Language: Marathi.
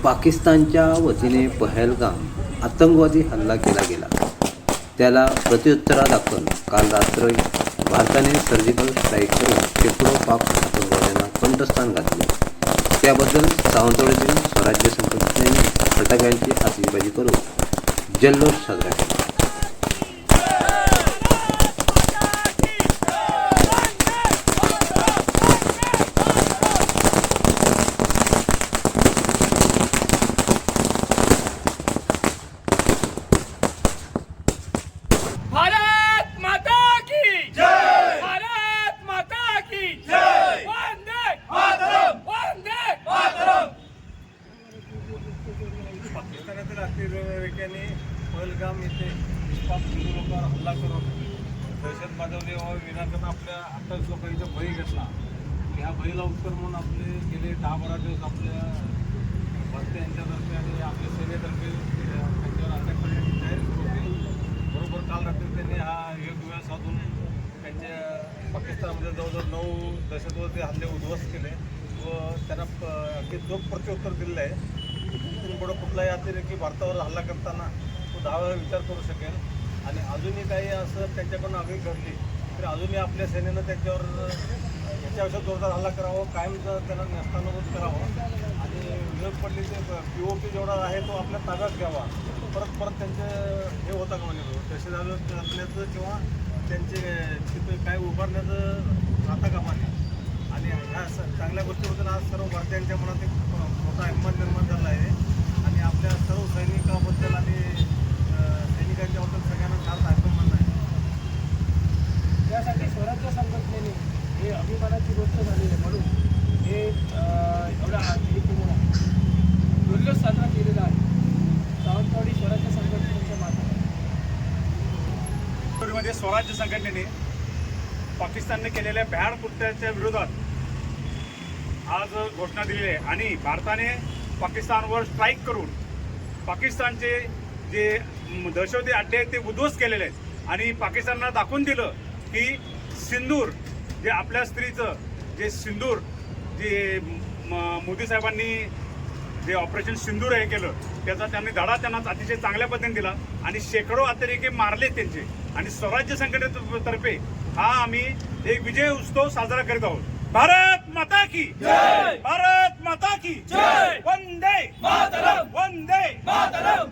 पाकिस्तानच्या वतीने पहलगाम आतंकवादी हल्ला केला गेला, त्याला प्रत्युत्तरादाखल काल रात्री भारताने सर्जिकल स्ट्राईक करून शेकडो पाक आतंकवाद्यांना कंठस्थान घातले. त्याबद्दल सावंतवाडीतील स्वराज्य संघटनेने फटाक्यांची आतिषबाजी करून जल्लोष साजरा केला. भारत माता की जय, भारत माता की जय, वंदे मातरम, वंदे मातरम. पाकिस्तानातील अतिरेक्याने पहलगाम येथे निष्पाप हिंदू लोकांवर हल्ला करून दहशत माजवली व विनाकारण आपल्या 28 लोकांचा बळी घेतला. ह्या बळीला उत्तर म्हणून आपले गेले 10-12 दिवस आपल्या भरते यांच्यातर्फे आणि आपल्या सेनेतर्फे त्यांच्यावर अटॅक करण्याची तयारी सुरू होती. बरोबर काल रात्री त्यांनी हा वेगवेगळ्या साधून त्यांच्या पाकिस्तानमध्ये जवळजवळ 9 दहशतवादी हल्ले उद्ध्वस्त केले व त्यांना अगदी चोख प्रत्युत्तर दिलेलं आहे. इथून पुढं कुठलाही अतिरेकी भारतावर हल्ला करताना तो 10 वेळा विचार करू शकेल आणि अजूनही काही असं त्यांच्याकडून आगळी घडली तरी अजूनही आपल्या सेनेनं त्यांच्यावर याच्यापेक्षा जोरदार हल्ला करावा, कायमचं त्यांना नेस्तानाबूत करावं आणि विरोध पडली ते POK जेवढा आहे तो आपल्या ताब्यात घ्यावा. परत त्यांचे हे होता का म्हणजे तहसीलदार करण्याचं किंवा त्यांचे तिथं काय उभारण्याचं राहता कामा नये आणि ह्या चांगल्या गोष्टीबद्दल आज सर्व भारतीयांच्या मनात एक मोठा अभिमान निर्माण झाला आहे आणि आपल्या सर्व सैनिकाबद्दल आणि सैनिकांच्याबद्दल सगळ्यांना फार अभिमान आहे. त्यासाठी स्वराज्य संघटनेने हे अभिमानाची गोष्ट झाली आहे म्हणून हे एवढा जल्लोष साजरा केलेला आहे. सावंतवाडी स्वराज्य संघटनेच्या माध्यमातून मध्ये स्वराज्य संघटनेने पाकिस्तानने केलेल्या भ्याड कृत्याच्या विरोधात आज घोषणा दिलेली आहे आणि भारताने पाकिस्तानवर स्ट्राईक करून पाकिस्तानचे जे दहशतवादी अड्डे आहेत ते उद्ध्वस्त केलेले आहेत आणि पाकिस्तानला दाखवून दिलं की सिंदूर जे आपल्या स्त्रीचं जे सिंदूर जे मोदी साहेबांनी जे ऑपरेशन सिंदूर हे केलं त्याचा त्यांनी धडा त्यांना अतिशय चांगल्या पद्धतीने दिला आणि शेकडो अतिरेकी मारले त्यांचे आणि स्वराज्य संघटनेतर्फे हा आम्ही एक विजय उत्सव साजरा करीत आहोत. भारत माता की जय, भारत माता की जय, वंदे मातरम, वंदे मातरम.